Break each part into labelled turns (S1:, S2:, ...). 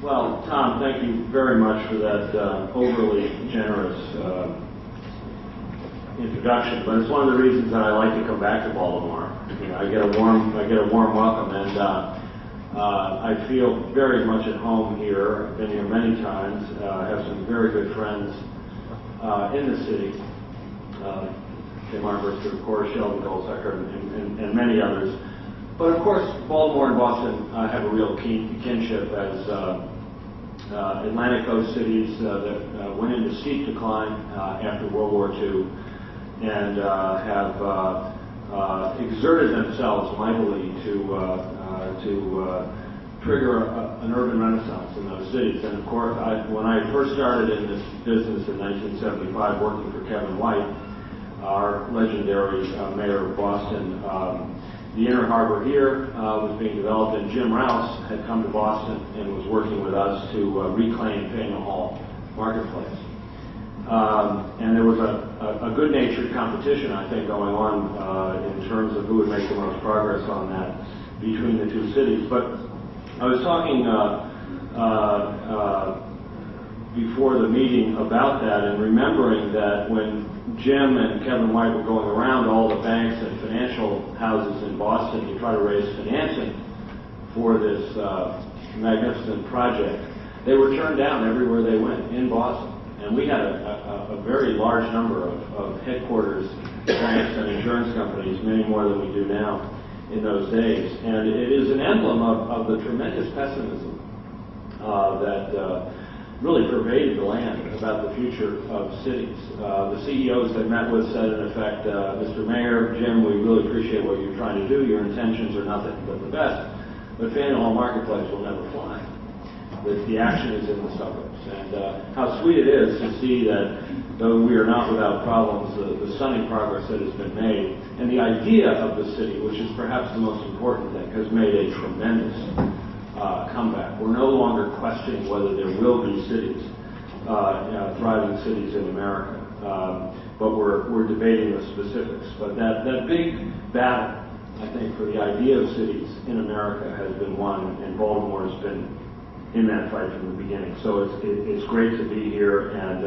S1: Well, Tom, thank you very much for that overly generous introduction. But it's one of the reasons that I like to come back to Baltimore. You know, I get a warm welcome, and I feel very much at home here. I've been here many times. I have some very good friends in the city. Tim Armbruster, of course, Sheldon Goldsecker, and many others. But of course, Baltimore and Boston have a real kinship as Atlantic Coast cities that went into steep decline after World War II and have exerted themselves mightily to trigger an urban renaissance in those cities. And of course, when I first started in this business in 1975, working for Kevin White, our legendary mayor of Boston, the Inner Harbor here was being developed, and Jim Rouse had come to Boston and was working with us to reclaim Faneuil Hall Marketplace. And there was a good-natured competition, I think, going on in terms of who would make the most progress on that between the two cities. But I was talking before the meeting about that and remembering that when Jim and Kevin White were going around all the banks and financial houses in Boston to try to raise financing for this magnificent project, they were turned down everywhere they went in Boston. And we had a very large number of headquarters banks and insurance companies, many more than we do now in those days. And it is an emblem of the tremendous pessimism that really pervaded the land about the future of cities. The CEOs they met with said, in effect, Mr. Mayor, Jim, we really appreciate what you're trying to do. Your intentions are nothing but the best. But Faneuil Hall Marketplace will never fly. The action is in the suburbs. And how sweet it is to see that, though we are not without problems, the stunning progress that has been made. And the idea of the city, which is perhaps the most important thing, has made a tremendous comeback. We're no longer questioning whether there will be cities, thriving cities in America, but we're debating the specifics. But that big battle, I think, for the idea of cities in America has been won, and Baltimore has been in that fight from the beginning. So it's great to be here, and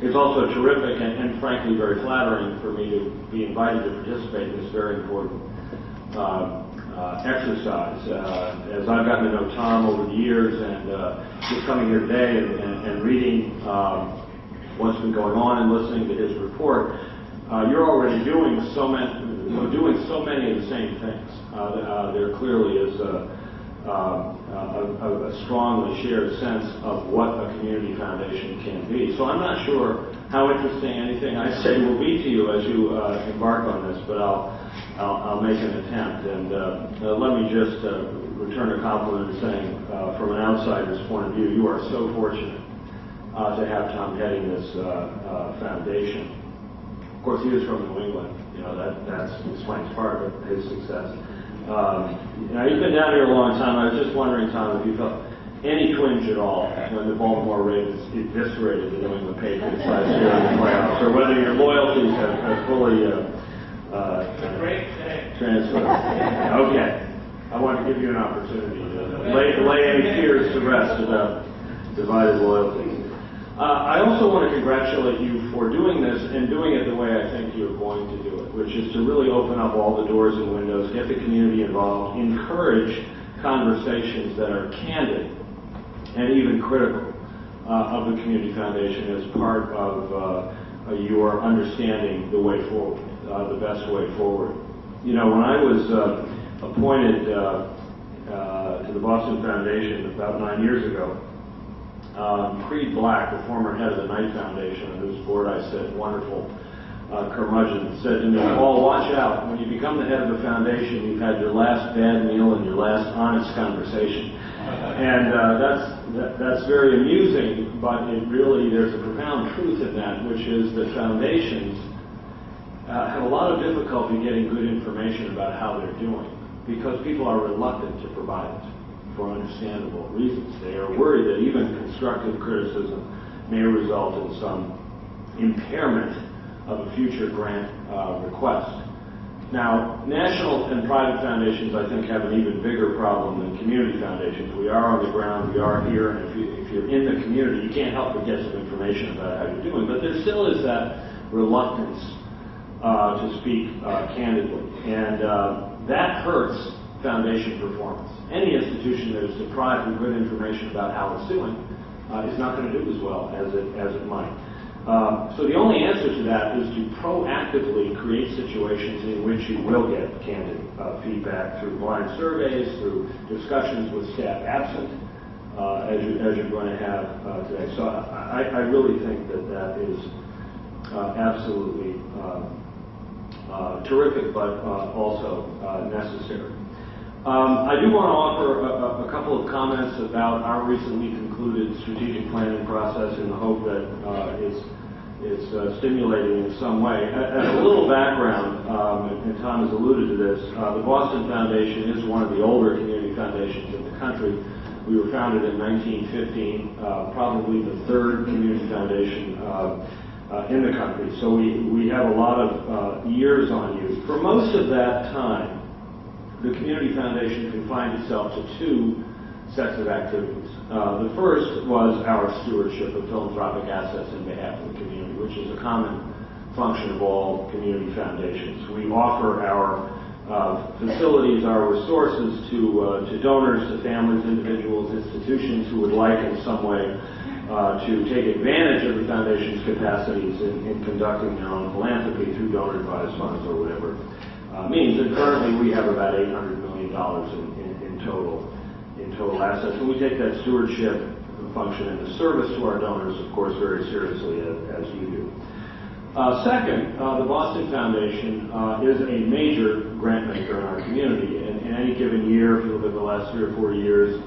S1: it's also terrific and frankly very flattering for me to be invited to participate in this very important exercise. As I've gotten to know Tom over the years, and just coming here today and reading what's been going on and listening to his report, you're already doing so many of the same things. There clearly is a strongly shared sense of what a community foundation can be. So I'm not sure how interesting anything I say will be to you as you embark on this, but I'll make an attempt. And let me just return a compliment saying, from an outsider's point of view, you are so fortunate to have Tom heading this foundation. Of course, he was from New England. You know, that explains part of his success. He's been down here a long time. I was just wondering, Tom, if you felt any twinge at all when the Baltimore Ravens eviscerated the New England Patriots last year in the playoffs, or whether your loyalties have fully transferred. Okay. I want to give you an opportunity to lay any fears to rest about divided loyalties. I also want to congratulate you for doing this and doing it the way I think you're going to do it, which is to really open up all the doors and windows, get the community involved, encourage conversations that are candid and even critical of the Community Foundation as part of your understanding the way forward, the best way forward. You know, when I was appointed to the Boston Foundation about 9 years ago, Creed Black, the former head of the Knight Foundation, on whose board I sit, wonderful curmudgeon, said to me, "Paul, watch out. When you become the head of the foundation, you've had your last bad meal and your last honest conversation." And that's very amusing, but there's a profound truth in that, which is that foundations have a lot of difficulty getting good information about how they're doing, because people are reluctant to provide it for understandable reasons. They are worried that even constructive criticism may result in some impairment of a future grant request. Now, national and private foundations, I think, have an even bigger problem than community foundations. We are on the ground, we are here, and if you're in the community, you can't help but get some information about how you're doing. But there still is that reluctance to speak candidly, and that hurts foundation performance. Any institution that is deprived of good information about how it's doing is not going to do as well as it might. So the only answer to that is to proactively create situations in which you will get candid feedback through blind surveys, through discussions with staff absent, as you're going to have today. So I really think that is absolutely terrific, but also necessary. I do want to offer a couple of comments about our recently concluded strategic planning process in the hope that it's stimulating in some way. As a little background, and Tom has alluded to this, the Boston Foundation is one of the older community foundations in the country. We were founded in 1915, probably the third community foundation in the country. So we have a lot of years on you. For most of that time, the Community Foundation confined itself to two sets of activities. The first was our stewardship of philanthropic assets in behalf of the community, which is a common function of all community foundations. We offer our facilities, our resources to donors, to families, individuals, institutions who would like in some way to take advantage of the foundation's capacities in conducting their own philanthropy through donor-advised funds or whatever means. And currently we have about $800 million in total assets. And we take that stewardship function and the service to our donors, of course, very seriously, as you do. Second, the Boston Foundation is a major grant maker in our community. In any given year, if you look at the last 3 or 4 years,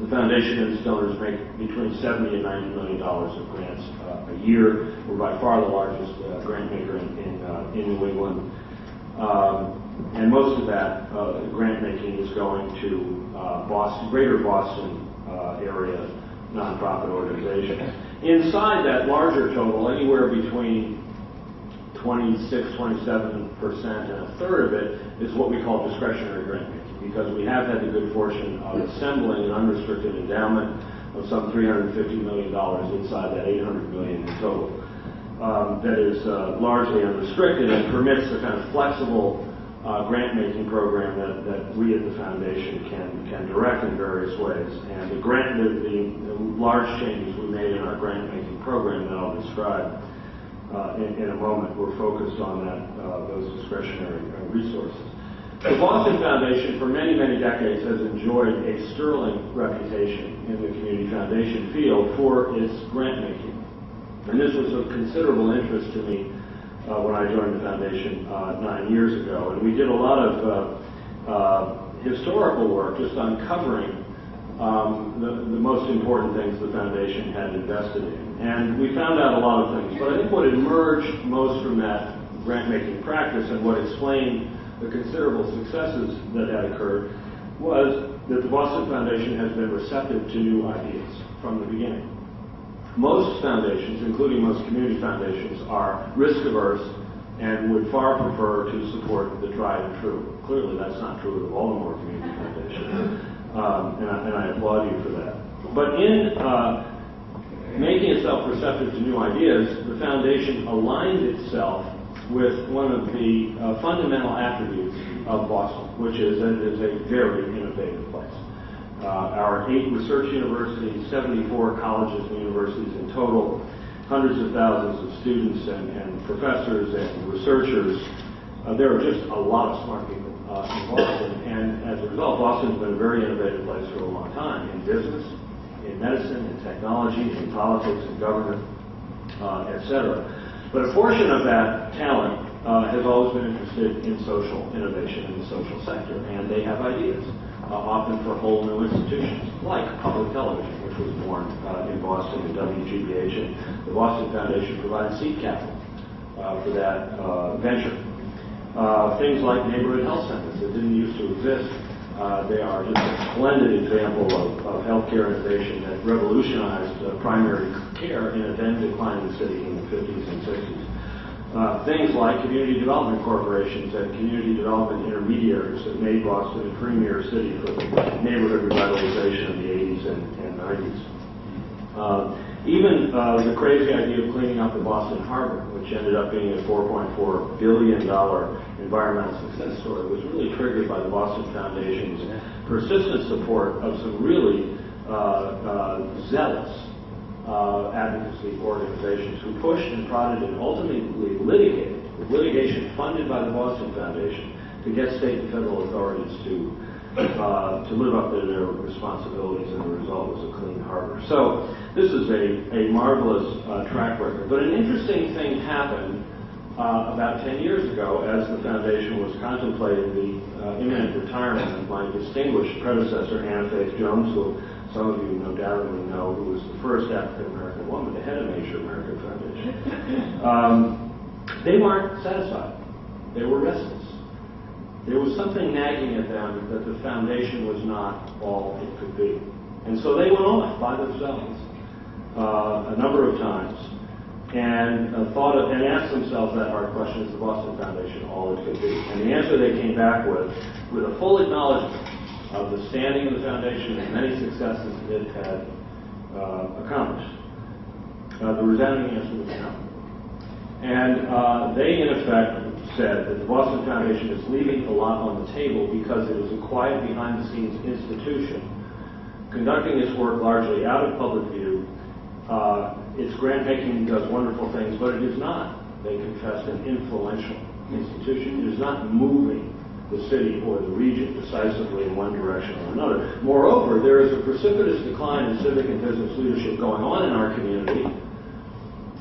S1: the foundation and its donors make between $70 and $90 million of grants a year. We're by far the largest grant maker in New England. And most of that grant making is going to greater Boston area nonprofit organizations. Inside that larger total, anywhere between 26, 27%, and a third of it is what we call discretionary grant making, because we have had the good fortune of assembling an unrestricted endowment of some $350 million inside that $800 million in total. That is largely unrestricted and permits the kind of flexible grant-making program that we at the foundation can direct in various ways. And the large changes we made in our grant-making program that I'll describe in a moment, we're focused on those discretionary resources. The Boston Foundation, for many, many decades, has enjoyed a sterling reputation in the community foundation field for its grant-making. And this was of considerable interest to me when I joined the foundation 9 years ago. And we did a lot of historical work just uncovering the most important things the foundation had invested in. And we found out a lot of things. But I think what emerged most from that grant-making practice and what explained the considerable successes that had occurred was that the Boston Foundation has been receptive to new ideas from the beginning. Most foundations, including most community foundations, are risk-averse and would far prefer to support the tried and true. Clearly, that's not true of the Baltimore Community Foundation, and I applaud you for that. But in making itself receptive to new ideas, the foundation aligned itself with one of the fundamental attributes of Boston, which is that it is a very innovative place. Our 8 research universities, 74 colleges and universities in total, hundreds of thousands of students and professors and researchers. There are just a lot of smart people in Boston, and as a result, Boston's been a very innovative place for a long time in business, in medicine, in technology, in politics, in government, etc. But a portion of that talent has always been interested in social innovation in the social sector, and they have ideas, often for whole new institutions, like public television, which was born in Boston in WGBH, and the Boston Foundation provided seed capital for that venture. Things like neighborhood health centers that didn't used to exist. They are just a splendid example of healthcare innovation that revolutionized primary care in a then declining city in the 50s and 60s. Things like community development corporations and community development intermediaries that made Boston a premier city for neighborhood revitalization in the 80s and 90s. Even the crazy idea of cleaning up the Boston Harbor, which ended up being a $4.4 billion environmental success story, was really triggered by the Boston Foundation's persistent support of some really zealous advocacy organizations who pushed and prodded and ultimately litigated, with litigation funded by the Boston Foundation, to get state and federal authorities to live up to their responsibilities, and the result was a clean harbor. So this is a marvelous track record. But an interesting thing happened about 10 years ago as the foundation was contemplating the imminent retirement of my distinguished predecessor, Anna Faith Jones, who some of you undoubtedly know, who was the first African-American woman to head a major American foundation. They weren't satisfied. They were restless. There was something nagging at them that the foundation was not all it could be. And so they went off by themselves a number of times and asked themselves that hard question: is the Boston Foundation all it could be? And the answer they came back with a full acknowledgement of the standing of the foundation and many successes it had accomplished. The resounding answer was no. And they, in effect, said that the Boston Foundation is leaving a lot on the table because it is a quiet, behind-the-scenes institution, conducting its work largely out of public view. Its grant-making does wonderful things, but it is not, they confessed, an influential institution. It is not moving the city or the region decisively in one direction or another. Moreover, there is a precipitous decline in civic and business leadership going on in our community,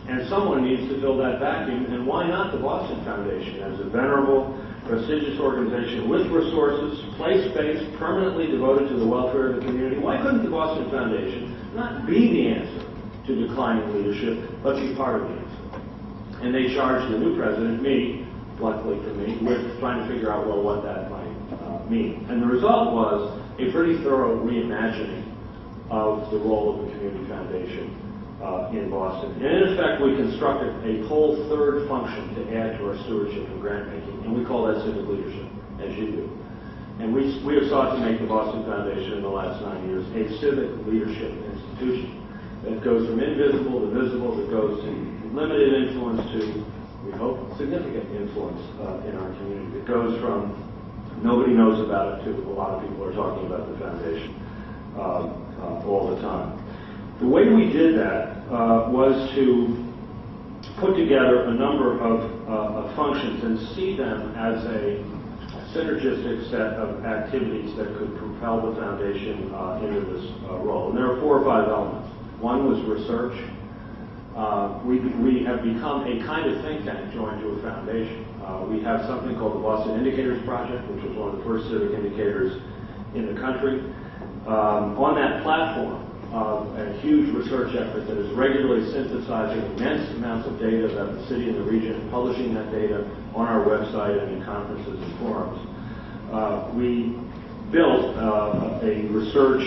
S1: and someone needs to fill that vacuum, and why not the Boston Foundation as a venerable, prestigious organization with resources, place-based, permanently devoted to the welfare of the community? Why couldn't the Boston Foundation not be the answer to declining leadership, but be part of the answer? And they charged the new president, me, luckily for me, with trying to figure out, well, what that might mean. And the result was a pretty thorough reimagining of the role of the Community Foundation in Boston. And in effect, we constructed a whole third function to add to our stewardship and grant making, and we call that civic leadership, as you do. And we have sought to make the Boston Foundation in the last 9 years a civic leadership institution that goes from invisible to visible, that goes to limited influence to, we hope, significant influence in our community. It goes from nobody knows about it to a lot of people are talking about the foundation all the time. The way we did that was to put together a number of functions and see them as a synergistic set of activities that could propel the foundation into this role. And there are 4 or 5 elements. One was research. We have become a kind of think tank joined to a foundation. We have something called the Boston Indicators Project, which was one of the first civic indicators in the country. On that platform, a huge research effort that is regularly synthesizing immense amounts of data about the city and the region and publishing that data on our website and in conferences and forums. We built a research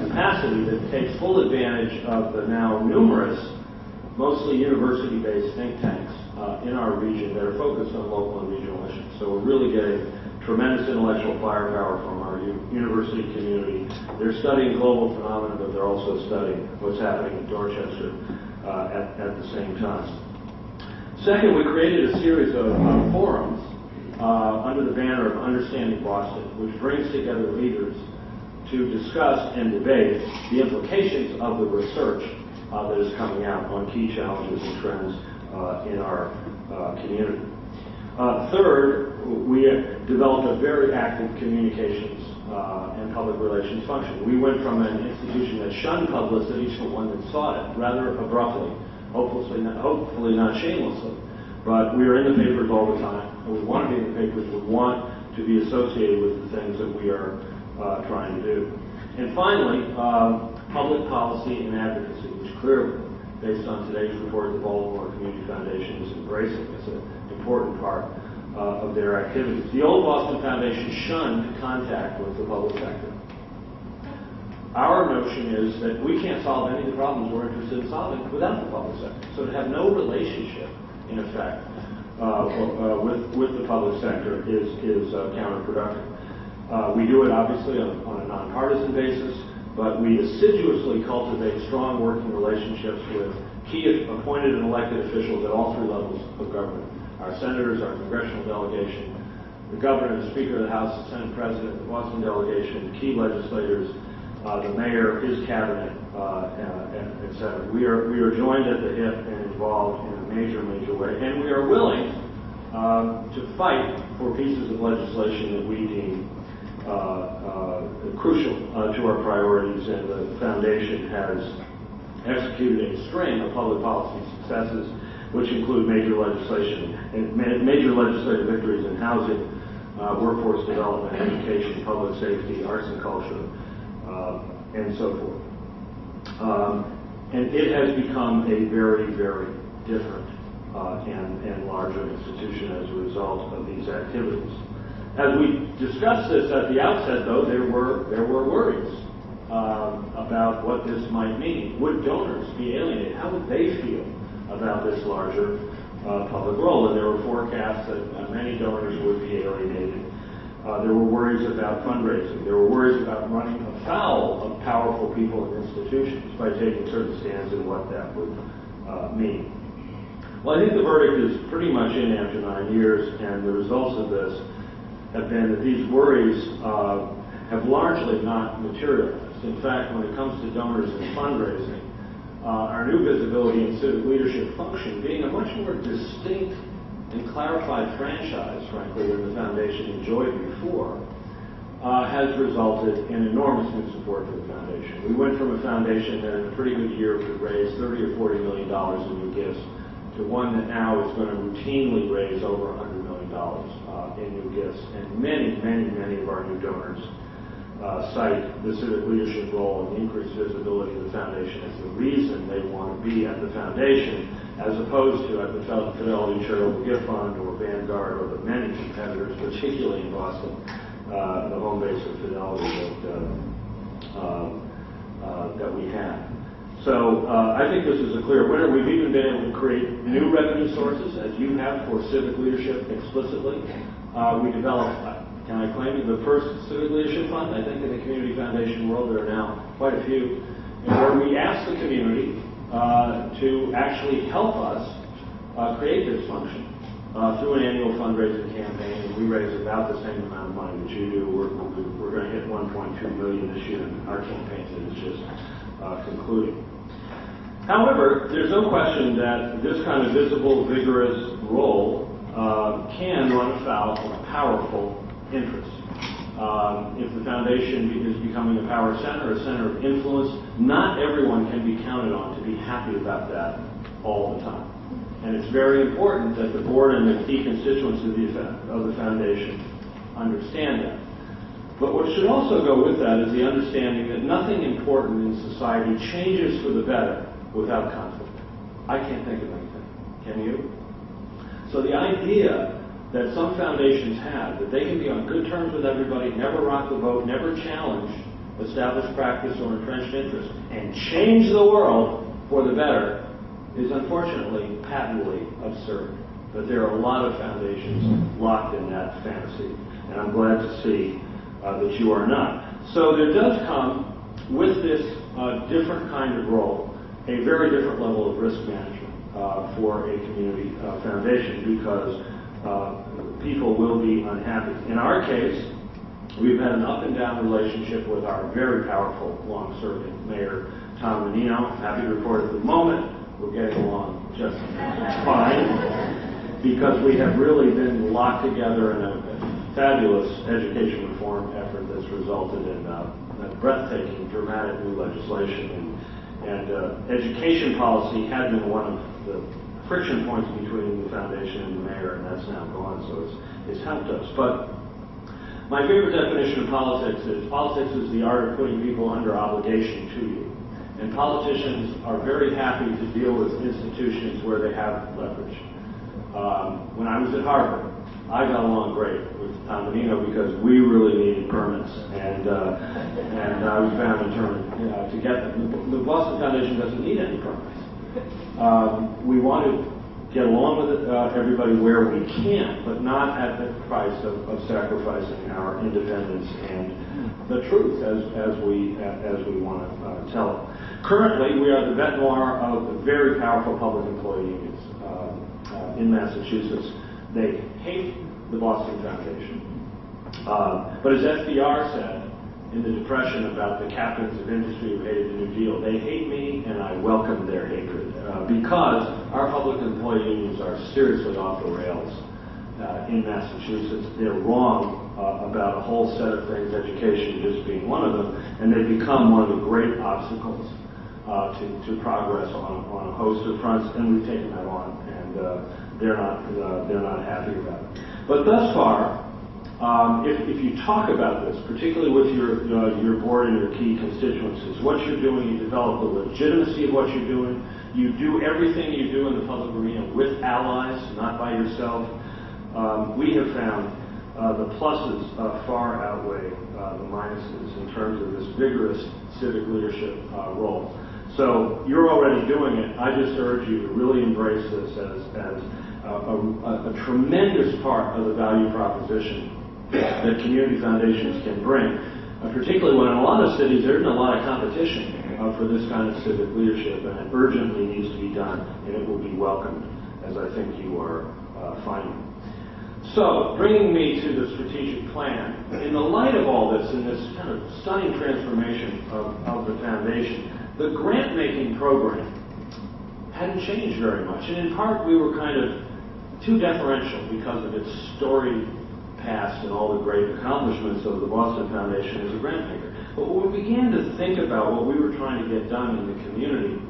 S1: capacity that takes full advantage of the now numerous, mostly university-based think tanks in our region that are focused on local and regional issues. So we're really getting tremendous intellectual firepower from our university community. They're studying global phenomena, but they're also studying what's happening in Dorchester at the same time. Second, we created a series of forums under the banner of Understanding Boston, which brings together leaders to discuss and debate the implications of the research that is coming out on key challenges and trends in our community. Third, we developed a very active communications and public relations function. We went from an institution that shunned publicity to one that sought it rather abruptly, hopefully not shamelessly. But we are in the papers all the time, and we want to be in the papers. We want to be associated with the things that we are trying to do. And finally, public policy and advocacy, which clearly, based on today's report, the Baltimore Community Foundation is embracing as an important part of their activities. The old Boston Foundation shunned contact with the public sector. Our notion is that we can't solve any of the problems we're interested in solving without the public sector. So to have no relationship, in effect, with the public sector is counterproductive. We do it obviously on a nonpartisan basis, but we assiduously cultivate strong working relationships with key appointed and elected officials at all three levels of government. Our senators, our congressional delegation, the governor, the Speaker of the House, the Senate President, the Boston delegation, key legislators, the mayor, his cabinet, et cetera. We are joined at the hip and involved in a major way, and we are willing to fight for pieces of legislation that we deem crucial to our priorities, and the Foundation has executed a string of public policy successes, which include major legislation and major legislative victories in housing, workforce development, education, public safety, arts and culture, and so forth. And it has become a very different and larger institution as a result of these activities. As we discussed this at the outset, though, there were worries about what this might mean. Would donors be alienated? How would they feel about this larger public role? And there were forecasts that many donors would be alienated. There were worries about fundraising. There were worries about running afoul of powerful people and institutions by taking certain stands and what that would mean. Well, I think the verdict is pretty much in after 9 years, and the results of this have been that these worries have largely not materialized. In fact, when it comes to donors and fundraising, our new visibility and civic leadership function, being a much more distinct and clarified franchise, frankly, than the Foundation enjoyed before, has resulted in enormous new support for the Foundation. We went from a foundation that in a pretty good year could raise $30 or $40 million in new gifts to one that now is going to routinely raise over $100 million in new gifts. And many of our new donors cite the civic leadership role and the increased visibility of the Foundation as the reason they want to be at the Foundation, as opposed to at the Fidelity Charitable Gift Fund or Vanguard or the many competitors, particularly in Boston, the home base of Fidelity that we have. So I think this is a clear winner. We've even been able to create new revenue sources, as you have for civic leadership explicitly. We developed, can I claim, the first civic leadership fund, I think, in the community foundation world. There are now quite a few, where we ask the community to actually help us create this function through an annual fundraising campaign. And we raise about the same amount of money that you do. We're going to hit $1.2 million this year in our campaign that is just concluding. However, there's no question that this kind of visible, vigorous role can run afoul of powerful interests. If the Foundation is becoming a power center, a center of influence, not everyone can be counted on to be happy about that all the time. And it's very important that the board and the key constituents of the Foundation understand that. But what should also go with that is the understanding that nothing important in society changes for the better without conflict. I can't think of anything. Can you? So the idea that some foundations have, that they can be on good terms with everybody, never rock the boat, never challenge established practice or entrenched interest, and change the world for the better, is unfortunately patently absurd. But there are a lot of foundations locked in that fantasy, and I'm glad to see that you are not. So there does come, with this different kind of role, a very different level of risk management for a community foundation, because people will be unhappy. In our case, we've had an up and down relationship with our very powerful, long-serving mayor, Tom Menino. Happy to report at the moment we're getting along just fine, because we have really been locked together in a fabulous education reform effort that's resulted in breathtaking, dramatic new legislation. And education policy had been one of the friction points between the foundation and the mayor, and that's now gone, so it's helped us. But my favorite definition of politics is the art of putting people under obligation to you. And politicians are very happy to deal with institutions where they have leverage. When I was at Harvard, I got along great with Tom Menino because we really needed permits, and I was bound and determined to get them. The Boston Foundation doesn't need any permits. We want to get along with everybody where we can, but not at the price of sacrificing our independence and the truth as we want to tell it. Currently, we are the bête noire of the very powerful public employee unions in Massachusetts. They hate the Boston Foundation. But as FDR said in the Depression about the captains of industry who hated the New Deal, they hate me and I welcome their hatred because our public employee unions are seriously off the rails in Massachusetts. They're wrong about a whole set of things, education just being one of them, and they've become one of the great obstacles to progress on a host of fronts, and we've taken that on, and they're not happy about it. But thus far, if you talk about this, particularly with your board and your key constituencies, what you're doing, you develop the legitimacy of what you're doing. You do everything you do in the public arena with allies, not by yourself. We have found the pluses far outweigh the minuses in terms of this vigorous civic leadership role. So you're already doing it. I just urge you to really embrace this as a tremendous part of the value proposition that community foundations can bring, particularly when in a lot of cities there isn't a lot of competition for this kind of civic leadership, and it urgently needs to be done, and it will be welcomed, as I think you are finding. So, bringing me to the strategic plan, in the light of all this, in this kind of stunning transformation of the foundation, the grant-making program hadn't changed very much, and in part we were kind of too deferential because of its storied past and all the great accomplishments of the Boston Foundation as a grant maker. But when we began to think about what we were trying to get done in the community,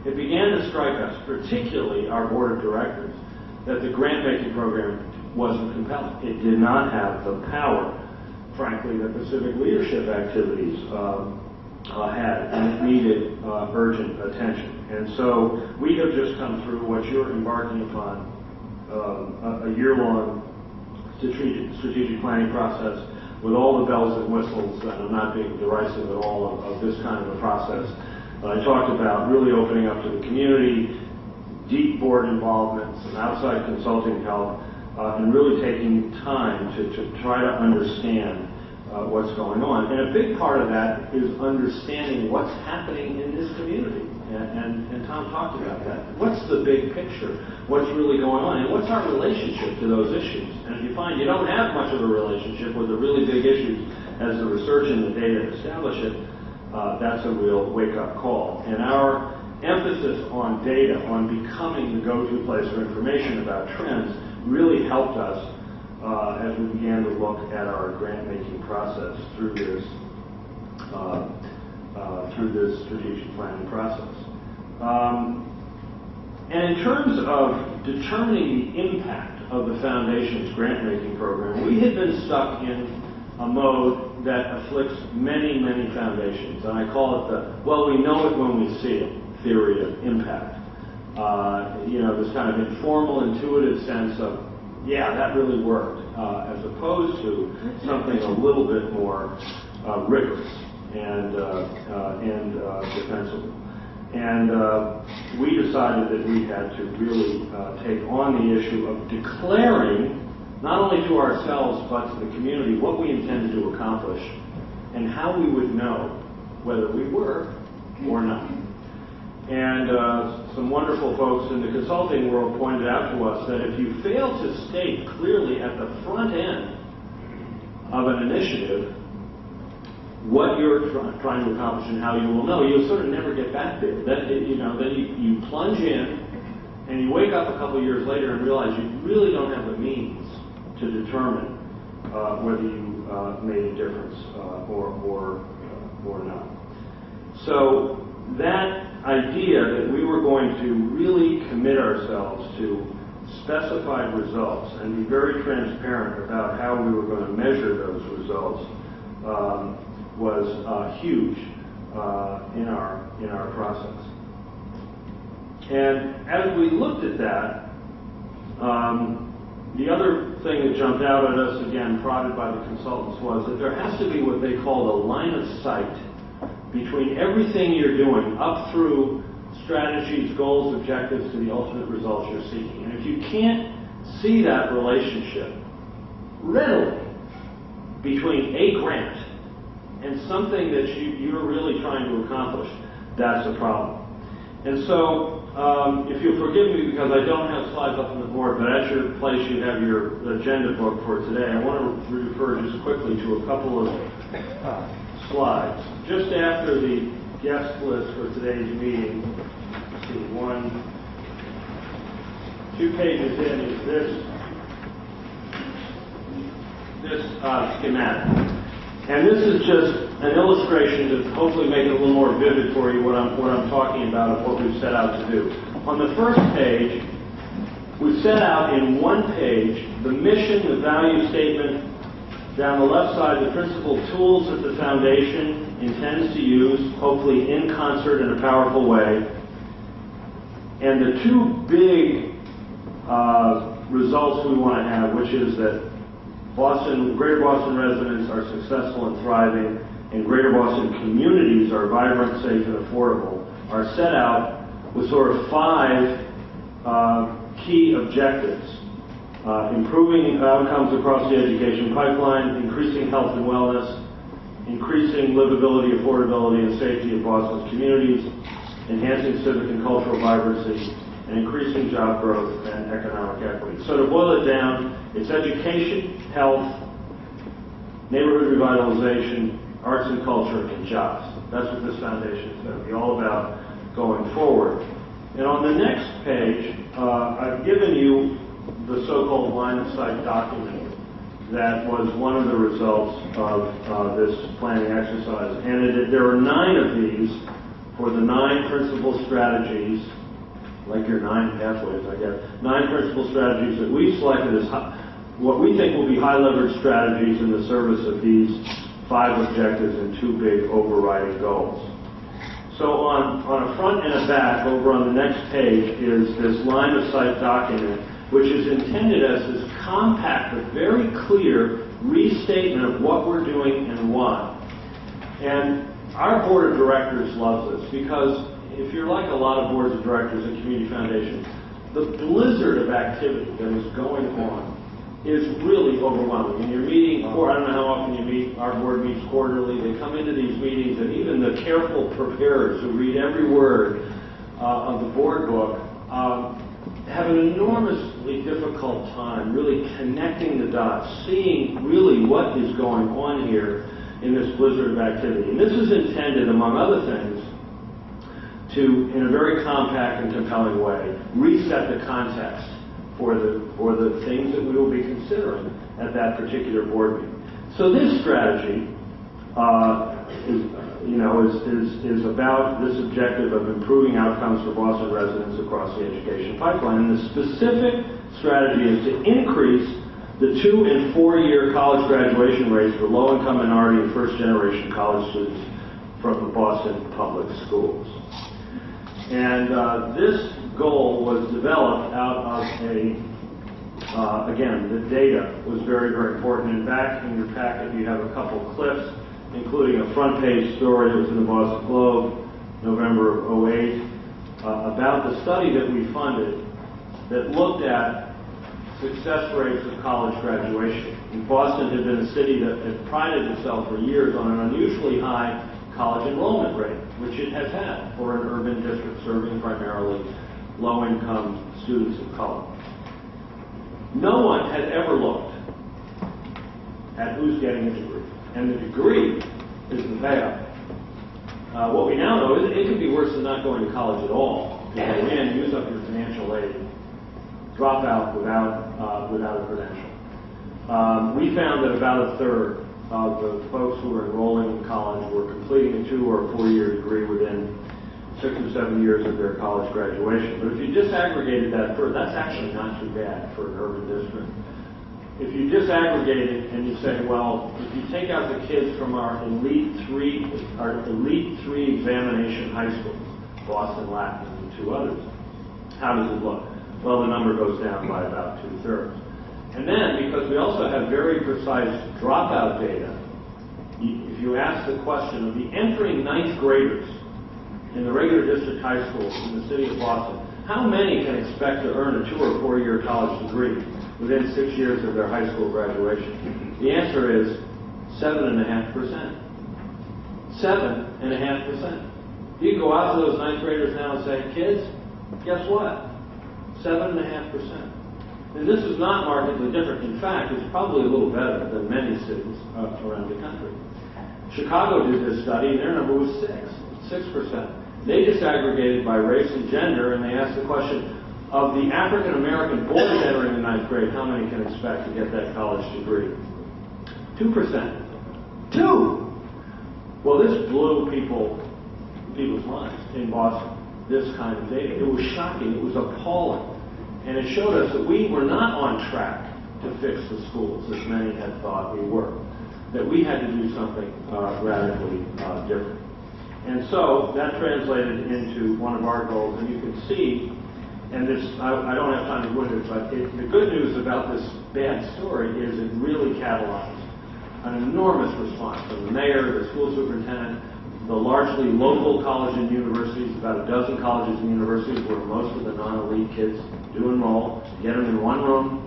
S1: it began to strike us, particularly our board of directors, that the grant-making program wasn't compelling. It did not have the power, frankly, that the civic leadership activities had, and it needed urgent attention. And so we have just come through what you're embarking upon, a year-long strategic planning process with all the bells and whistles, and I'm not being derisive at all of this kind of a process. I talked about really opening up to the community, deep board involvement, some outside consulting help, and really taking time to try to understand what's going on. And a big part of that is understanding what's happening in this community. And Tom talked about that. What's the big picture? What's really going on? And what's our relationship to those issues? And if you find you don't have much of a relationship with the really big issues as the research and the data establish it, that's a real wake-up call. And our emphasis on data, on becoming the go-to place for information about trends, really helped us as we began to look at our grant-making process through this strategic planning process. And in terms of determining the impact of the Foundation's grant-making program, we had been stuck in a mode that afflicts many, many foundations. And I call it the, well, we know it when we see it, theory of impact. This kind of informal, intuitive sense of, yeah, that really worked, as opposed to something a little bit more rigorous and defensible. And we decided that we had to really take on the issue of declaring, not only to ourselves but to the community, what we intended to accomplish and how we would know whether we were or not. And some wonderful folks in the consulting world pointed out to us that if you fail to state clearly at the front end of an initiative what you're trying to accomplish and how you will know, you'll sort of never get back there. Then you plunge in, and you wake up a couple of years later and realize you really don't have the means to determine whether you made a difference or not. So that idea that we were going to really commit ourselves to specified results and be very transparent about how we were going to measure those results was huge in our process. And as we looked at that, The other thing that jumped out at us, again, prodded by the consultants, was that there has to be what they call the line of sight between everything you're doing up through strategies, goals, objectives, to the ultimate results you're seeking. And if you can't see that relationship readily between a grant and something that you're really trying to accomplish, that's a problem. And so, if you'll forgive me because I don't have slides up on the board, but at your place you have your agenda book for today, I want to refer just quickly to a couple of slides. Just after the guest list for today's meeting, let's see, 2 pages in is this schematic. And this is just an illustration to hopefully make it a little more vivid for you what I'm talking about and what we've set out to do. On the first page, we set out in 1 page the mission, the value statement. Down the left side, the principal tools that the foundation intends to use, hopefully in concert in a powerful way. And the 2 big results we want to have, which is that Greater Boston residents are successful and thriving, and Greater Boston communities are vibrant, safe, and affordable, are set out with sort of 5 key objectives. Improving outcomes across the education pipeline, increasing health and wellness, increasing livability, affordability, and safety of Boston's communities, enhancing civic and cultural vibrancy, and increasing job growth and economic equity. So to boil it down, it's education, health, neighborhood revitalization, arts and culture, and jobs. That's what this foundation is going to be all about going forward. And on the next page, I've given you the so-called line of sight document that was one of the results of this planning exercise. And there are 9 of these for the 9 principal strategies, like your 9 pathways, I guess. 9 principal strategies that we've selected as what we think will be high leverage strategies in the service of these 5 objectives and 2 big overriding goals. So on a front and a back, over on the next page, is this line of sight document, which is intended as this compact but very clear restatement of what we're doing and why. And our board of directors loves this because if you're like a lot of boards of directors at community foundations, the blizzard of activity that is going on is really overwhelming. And you're meeting, I don't know how often you meet, our board meets quarterly, they come into these meetings and even the careful preparers who read every word of the board book have an enormously difficult time really connecting the dots, seeing really what is going on here in this blizzard of activity. And this is intended, among other things, to, in a very compact and compelling way, reset the context for the things that we will be considering at that particular board meeting. So this strategy is about this objective of improving outcomes for Boston residents across the education pipeline. And the specific strategy is to increase the 2- and 4-year college graduation rates for low-income minority and first-generation college students from the Boston public schools. And this goal was developed out of again, the data was very, very important. And back in your packet, you have a couple clips, including a front-page story that was in the Boston Globe, November of 2008, about the study that we funded that looked at success rates of college graduation. And Boston had been a city that had prided itself for years on an unusually high college enrollment rate, which it has had for an urban district serving primarily low-income students of color. No one had ever looked at who's getting a degree, and the degree is the payoff. What we now know is it could be worse than not going to college at all. Because again, use up your financial aid, drop out without a credential. We found that about 1/3 of the folks who were enrolling in college were completing a 2- or 4-year degree within 6 or 7 years of their college graduation. But if you disaggregated that first, that's actually not too bad for an urban district. If you disaggregate it and you say, well, if you take out the kids from our elite three examination high schools, Boston, Latin, and 2 others, how does it look? Well, the number goes down by about 2/3. And then, because we also have very precise dropout data, if you ask the question of the entering ninth graders in the regular district high schools in the city of Boston, how many can expect to earn a 2- or 4-year college degree within 6 years of their high school graduation? The answer is 7.5%. 7.5%. You can go out to those ninth graders now and say, kids, guess what? 7.5%. And this is not markedly different. In fact, it's probably a little better than many cities around the country. Chicago did this study, and their number was 6%. They disaggregated by race and gender, and they asked the question, of the African American boys entering the ninth grade, how many can expect to get that college degree? 2%. 2! Well, this blew people's minds in Boston, this kind of data. It was shocking. It was appalling. And it showed us that we were not on track to fix the schools, as many had thought we were, that we had to do something radically different. And so that translated into one of our goals, and you can see, and this, I don't have time to go into it, but the good news about this bad story is it really catalyzed an enormous response from the mayor, the school superintendent, the largely local colleges and universities, about a dozen colleges and universities where most of the non-elite kids do enroll, get them in one room,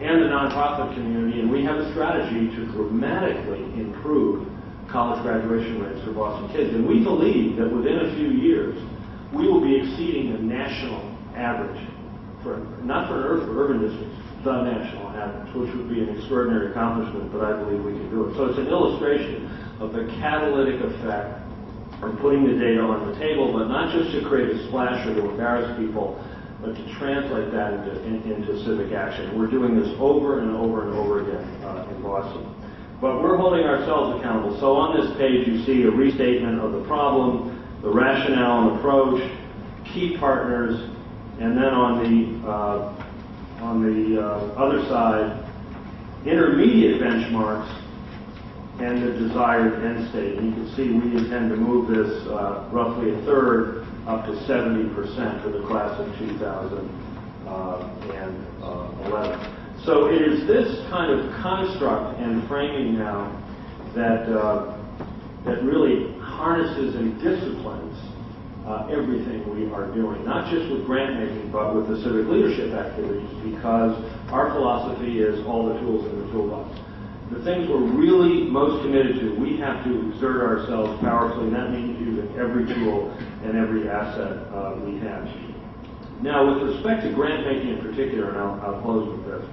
S1: and the nonprofit community, and we have a strategy to dramatically improve college graduation rates for Boston kids. And we believe that within a few years, we will be exceeding the national average, not for urban districts, the national average, which would be an extraordinary accomplishment, but I believe we can do it. So it's an illustration of the catalytic effect of putting the data on the table, but not just to create a splash or to embarrass people, but to translate that into civic action. We're doing this over and over and over again in Boston. But we're holding ourselves accountable. So on this page you see a restatement of the problem, the rationale and approach, key partners, and then on the other side, intermediate benchmarks and the desired end state. And you can see we intend to move this roughly a third up to 70% for the class of 2011. So it is this kind of construct and framing now that really harnesses and disciplines everything we are doing, not just with grant making, but with the civic leadership activities, because our philosophy is all the tools in the toolbox. The things we're really most committed to, we have to exert ourselves powerfully, and that means using every tool and every asset we have. Now, with respect to grant making in particular, and I'll close with this,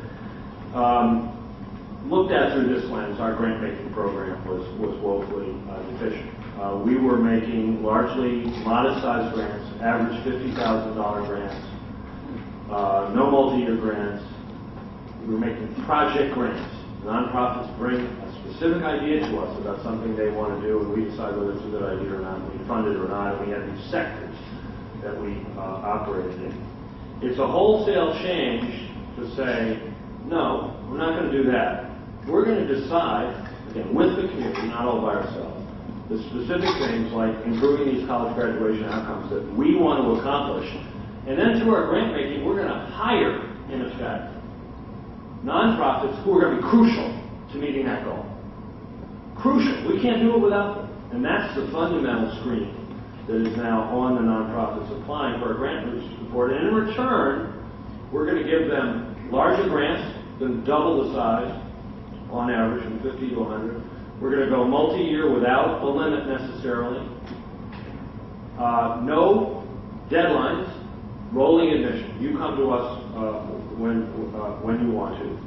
S1: looked at through this lens, our grant making program was woefully deficient. We were making largely modest-sized grants, average $50,000 grants, no multi-year grants. We were making project grants. Nonprofits bring a specific idea to us about something they want to do, and we decide whether it's a good idea or not. We fund it or not, and we have these sectors that we operated in. It's a wholesale change to say, no, we're not going to do that. We're going to decide, again, with the community, not all by ourselves, the specific things like improving these college graduation outcomes that we want to accomplish. And then through our grant making, we're going to hire, in effect, nonprofits who are going to be crucial to meeting that goal. Crucial. We can't do it without them. And that's the fundamental screen that is now on the nonprofits applying for our grant support. And in return, we're going to give them larger grants, than double the size, on average, from 50 to 100. We're going to go multi-year without a limit necessarily. No deadlines, rolling admission. You come to us when you want to,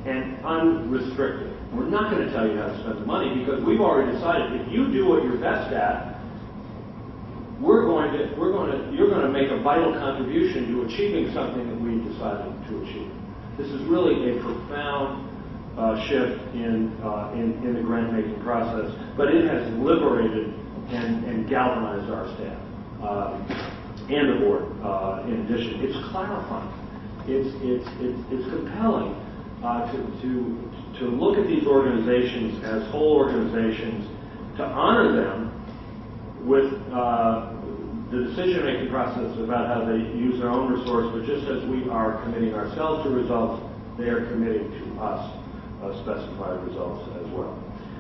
S1: and unrestricted. We're not going to tell you how to spend the money because we've already decided if you do what you're best at, you're going to make a vital contribution to achieving something that we've decided to achieve. This is really a profound shift in the grant making process, but it has liberated and galvanized our staff and the board. In addition, it's clarifying. It's compelling to look at these organizations as whole organizations, to honor them with the decision-making process about how they use their own resource, but just as we are committing ourselves to results, they are committing to us specified results as well.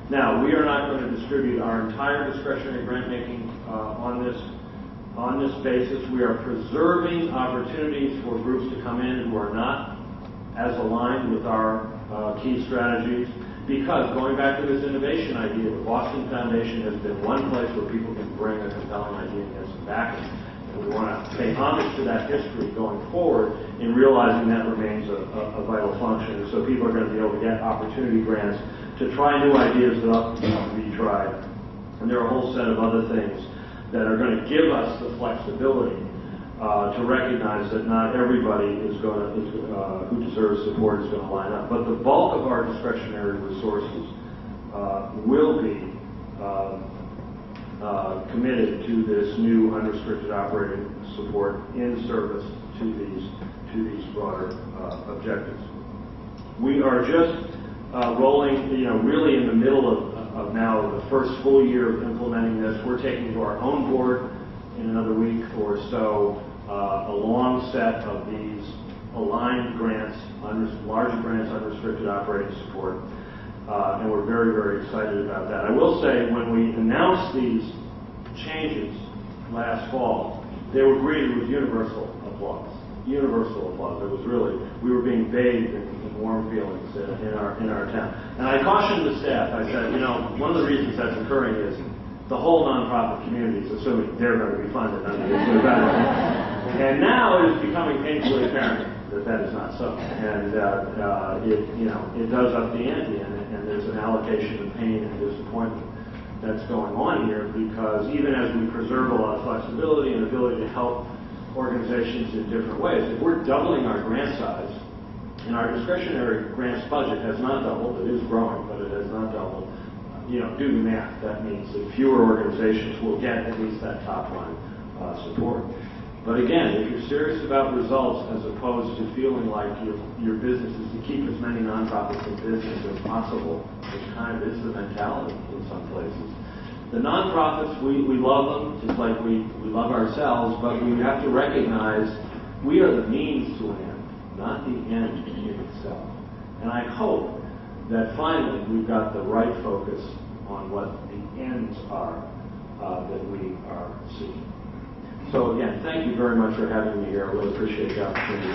S1: Now, we are not going to distribute our entire discretionary grant making on this basis. We are preserving opportunities for groups to come in who are not as aligned with our key strategies, because going back to this innovation idea, the Boston Foundation has been one place where people can bring a compelling idea and get some backing. And we want to pay homage to that history going forward in realizing that remains a vital function. And so people are going to be able to get opportunity grants to try new ideas that ought to be tried. And there are a whole set of other things that are going to give us the flexibility to recognize that not everybody is going to, who deserves support is going to line up. But the bulk of our discretionary resources will be committed to this new unrestricted operating support in service to these broader objectives. We are just rolling, really in the middle of now the first full year of implementing this. We're taking to our own board in another week or so a long set of these aligned grants, larger grants, unrestricted operating support, and we're very, very excited about that. I will say, when we announced these changes last fall, they were greeted with universal applause. Universal applause. It was really, we were being bathed in warm feelings in our town. And I cautioned the staff. I said, one of the reasons that's occurring is the whole nonprofit community is assuming they're going to be funded under this new benefit. And now it is becoming painfully apparent that that is not so. And it does up the ante, and there's an allocation of pain and disappointment that's going on here, because even as we preserve a lot of flexibility and ability to help organizations in different ways, if we're doubling our grant size, and our discretionary grants budget has not doubled, it is growing, but it has not doubled, do the math. That means that fewer organizations will get at least that top line support. But again, if you're serious about results as opposed to feeling like your business is to keep as many nonprofits in business as possible, which kind of is the mentality in some places. The nonprofits, we love them just like we love ourselves, but we have to recognize we are the means to an end, not the end in itself. And I hope that finally we've got the right focus on what the ends are that we are seeking. So again, thank you very much for having me here. I really appreciate the opportunity.